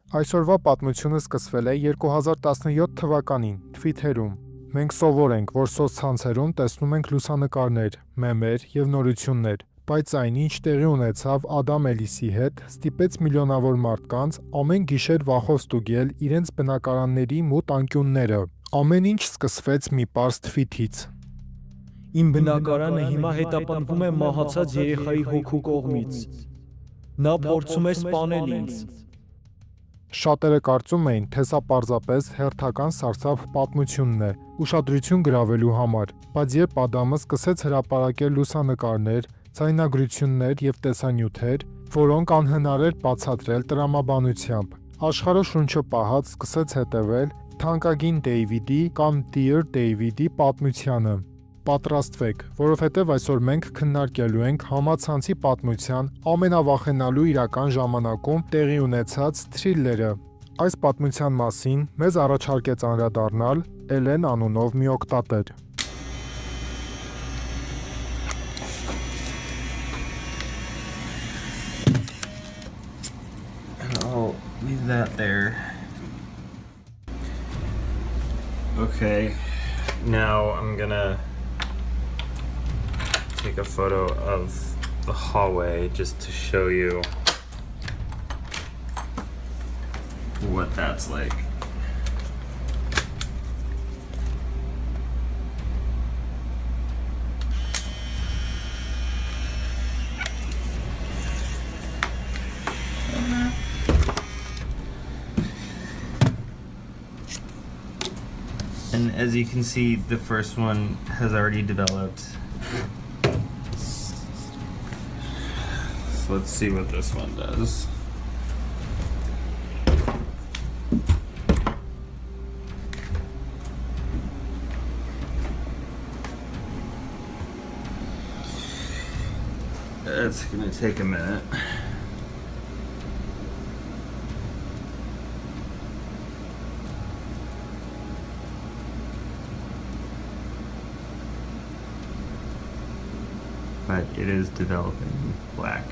Այսօրվա պատմությունը սկսվել է 2017 թվականին Թվիթերում։ Մենք սովոր ենք, որ սոցցանցերում տեսնում ենք լուսանկարներ, մեմեր և նորություններ, բայց այն, ինչ տեղի ունեցավ Ադամ Էլիսի հետ, ստիպեց միլիոնավոր մարդկանց ամեն գիշեր վախով ստուգել իրենց բնակարանների մութ անկյունները։ Ամեն ինչ սկսվեց մի պարզ թվիթից։ Իմ բնակարանը հիմա հետապնդվում է մահացած երեխայի հոգու կողմից։ Նա փորձում է սպանել ինձ։ Շատերը կարծում էին, թե սա պարզապես հերթական սարսափ պատմությունն է, ուշադրություն գրավելու համար, բայց երբ Ադամը սկսեց հրապարակել լուսանկարներ, ձայնագրություններ և տեսանյութեր, որոնք անհնար էր բացատրել տրամաբանությամբ, աշխարհը շունչը պահած սկսեց հետևել թանկագին Դեյվիդի կամ Dear David-ի պատմությանը։ Պատրաստվեք, որովհետև այսօր մենք քննարկելու ենք համացանցի պատմության ամենավախենալու իրական ժամանակում տեղի ունեցած թրիլլերը։ Այս պատմության մասին մեզ առաջարկեց անդրադառնալ Էլեն անունով մի օգտատեր։ I'll leave that there. Okay, now I'm gonna take a photo of the hallway just to show you what that's like. And as you can see, the first one has already developed. So let's see what this one does. It's gonna take a minute. But it is developing black.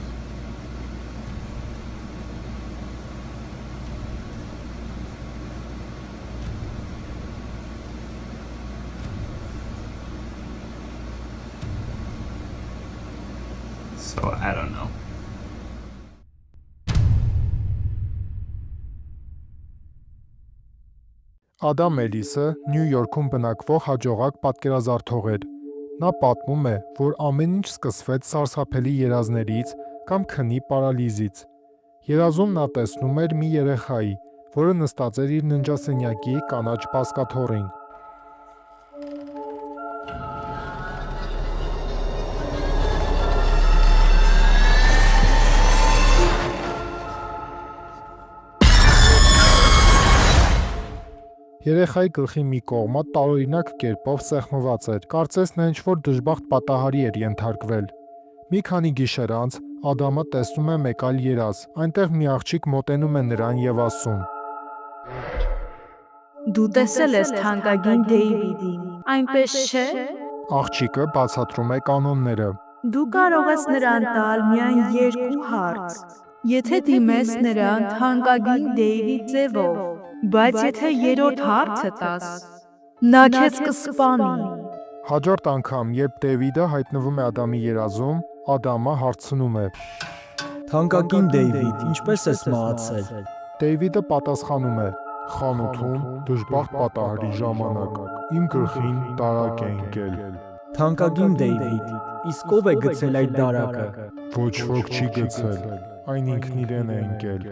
So I don't know. Ադամ Էլիսը Նյու Յորքում բնակվող հաջողակ պատկերազարդող էր։ Նա պատմում է, որ ամեն ինչ սկսվեց սարսափելի երազներից կամ քնի պարալիզից։ Երազում նա տեսնում էր մի երեխայի, որը նստած էր իր ննջասենյակի կանաչ բազկաթոռին։ Երեխայի գլխի մի կողմը տարօրինակ կերպով սեղմված էր, կարծես նա ինչ-որ դժբախտ պատահարի էր ենթարկվել։ Մի քանի գիշեր անց Ադամը տեսնում է մեկ այլ երազ, այնտեղ մի աղջիկ մոտենում է նրան և ասում. Դու տեսել ես թանկագին Դեյվիդին, այնպես չէ։ Աղջիկը բացատրում է կանոնները։ Դու կարող ես նրան տալ միայն 2 հարց։ Եթե դիմես նրան թանկագին Դեյվիդ ձևով, բայց եթե 3-րդ հարցը տաս, նա քեզ կսպանի։ Հաջորդ անգամ, երբ Դեյվիդը հայտնվում է Ադամի երազում, Ադամը հարցնում է. Թանկագին Դեյվիդ, ինչպես ես մահացել։ Դեյվիդը պատասխանում է. խանութում դժբախտ պատահարի ժամանակ իմ գլխին դարակ է ընկել։ Թանկագին Դեյվիդ, իսկ ով է գցել այդ դարակը։ Ոչ ոք չի գցել, այն ինքն իրեն է ընկել։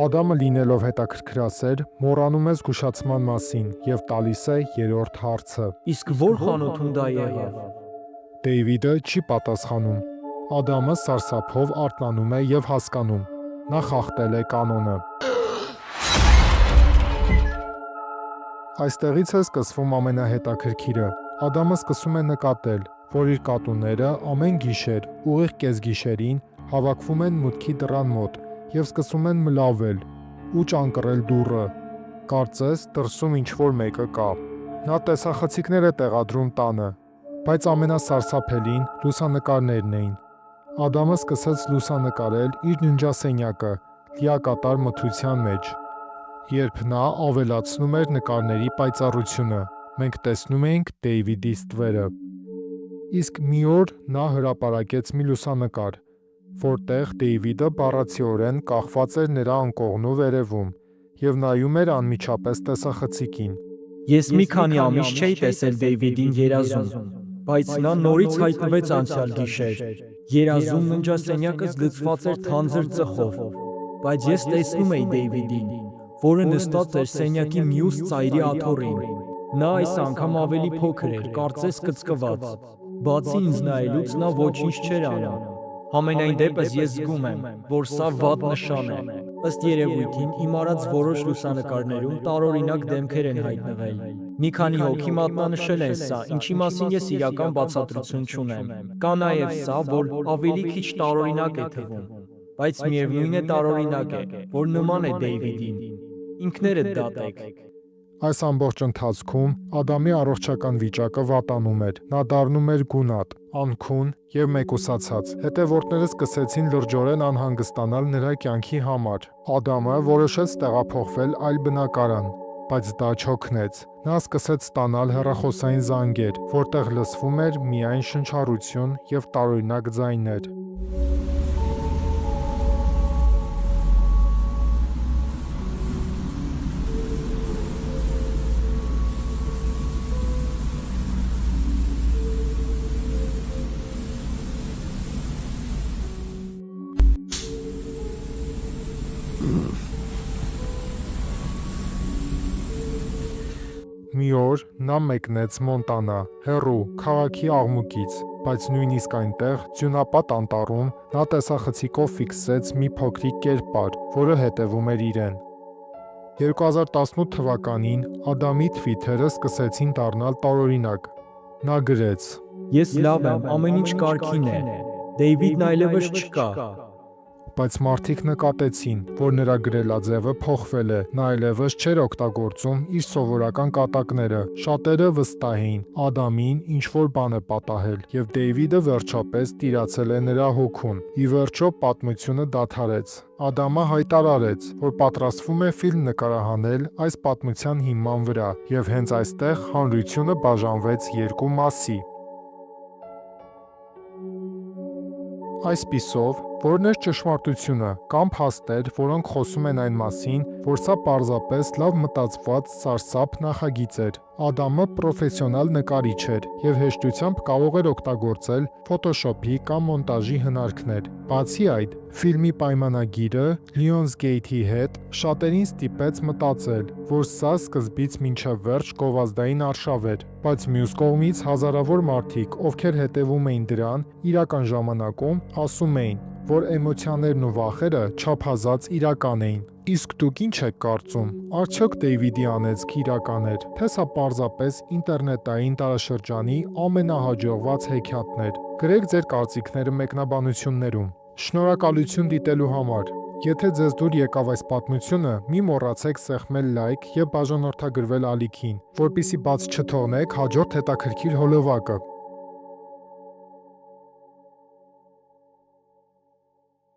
Ադամը լինելով հետաքրքրասեր, մոռանում է զգուշացման մասին և տալիս է 3-րդ հարցը։ Իսկ որ խանութում դա եղավ։ Դեյվիդը չի պատասխանում։ Ադամը սարսափով արթնանում է և հասկանում. նա խախտել է կանոնը։ Այստեղից է սկսվում ամենահետաքրքիրը։ Ադամը սկսում է նկատել, որ իր կատուները ամեն գիշեր, ուղիղ կեսգիշերին հավաքվում են մուտքի դռան մոտ և սկսում են մլավել ու ճանկռել դուռը։ Կարծես դրսում ինչ-որ մեկը կա։ Նա տեսախցիկներ է տեղադրում տանը, բայց ամենասարսափելին լուսանկարներն էին։ Ադամը սկսեց լուսանկարել իր ննջասենյակը լիակատար մթության մեջ։ երբ նա ավելացնում էր նկարների պայծառությունը։ Մենք տեսնում էինք Դեյվիդի ստվերը։ Իսկ մի օր նա հրապարակեց մի լուսանկար, որտեղ Դեյվիդը բառացիորեն կախված էր նրա անկողնու վերևում եւ նայում էր անմիջապես տեսախցիկին։ Ես մի քանի ամիս չէի տեսել Դեյվիդին երազում, բայց նա նորից հայտնվեց անցյալ գիշեր։ Երազում ննջասենյակս լցված էր թանձր ծխով, բայց ես տեսնում էի Դեյվիդին, որը նստած էր սենյակի մյուս ծայրի աթոռին։ Նա այս անգամ ավելի փոքր էր, կարծես կծկված։ Բացի ինձ նայելուց նա ոչինչ չէր անում։ Համենայն դեպս ես զգում եմ, որ սա վատ նշան է։ Ըստ երևույթին իմ արած որոշ լուսանկարներում տարօրինակ դեմքեր են հայտնվել։ Մի քանի հոգի մատնանշել են սա, ինչի մասին ես իրական բացատրություն չունեմ։ Կա նաև սա, որ ավելի քիչ տարօրինակ է թվում, բայց միևնույն է տարօրինակ է, որ նման է Դեյվիդին։ Ինքներդ դատեք։ Այս ամբողջ ընթացքում Ադամի առողջական վիճակը վատանում էր։ Նա դառնում էր գունատ, անքուն եւ մեկուսացած։ Հետևորդները սկսեցին լրջորեն անհանգստանալ նրա կյանքի համար։ Ադամը որոշեց տեղափոխվել այլ բնակարան, բայց դա չօգնեց։ Նա սկսեց ստանալ հեռախոսային զանգեր, որտեղ լսվում էր միայն շնչառություն եւ տարօրինակ ձայներ։ Մի օր նա մեկնեց Մոնտանա, հեռու, քաղաքի աղմուկից, բայց նույնիսկ այնտեղ, ձյունապատ անտառում, նա տեսախցիկով ֆիքսեց մի փոքրիկ կերպար, որը հետևում էր իրեն։ 2018 թվականին Ադամի թվիթերը սկսեցին դառնալ տարօրինակ։ Նա գրեց. Ես լավ եմ, ամեն ինչ կարգին է։ Դեյվիդն այլևս չկա։ Բայց մարդիկ նկատեցին, որ նրա գրելաձևը փոխվել է, նա այլևս չէր օգտագործում իր սովորական կատակները։ Շատերը վստահ էին Ադամին ինչ-որ բան է պատահել, եւ Դեյվիդը վերջապես տիրացել է նրա հոգուն։ Ի վերջո պատմությունը դադարեց։ Ադամը հայտարարեց, որ պատրաստվում է ֆիլմ նկարահանել այս պատմության հիման վրա, եւ հենց այստեղ հանրությունը բաժանվեց երկու մասի։ Այսպիսով, որն էր ճշմարտությունը, կամ փաստեր, որոնք խոսում են այն մասին, որ սա պարզապես լավ մտածված սարսափ նախագիծ էր։ Ադամը պրոֆեսիոնալ նկարիչ էր եւ հեշտությամբ կարող էր օգտագործել Photoshop-ի կամ մոնտաժի հնարքներ։ Բացի այդ, ֆիլմի պայմանագիրը Lionsgate-ի հետ շատերին ստիպեց մտածել, որ սա սկզբից մինչև վերջ գովազդային արշավ էր, բայց մյուս կողմից հազարավոր մարդիկ, ովքեր հետևում էին դրան իրական ժամանակում, ասում էին, որ էմոցիաներն ու վախերը չափազանց իրական էին։ Իսկ դուք ինչ եք կարծում, արդյոք Դեյվիդի անեծքը իրական էր, թե սա պարզապես ինտերնետային տարաշրջանի ամենահաջողված հեքիաթն էր։ Գրեք ձեր կարծիքները մեկնաբանություններում։ Շնորհակալություն դիտելու համար։ Եթե ձեզ դուր եկավ այս պատմությունը, մի մոռացեք սեղմել լայք եւ բաժանորդագրվել ալիքին, որպեսզի բաց չթողնեք հաջորդ հետաքրքիր հոլովակը։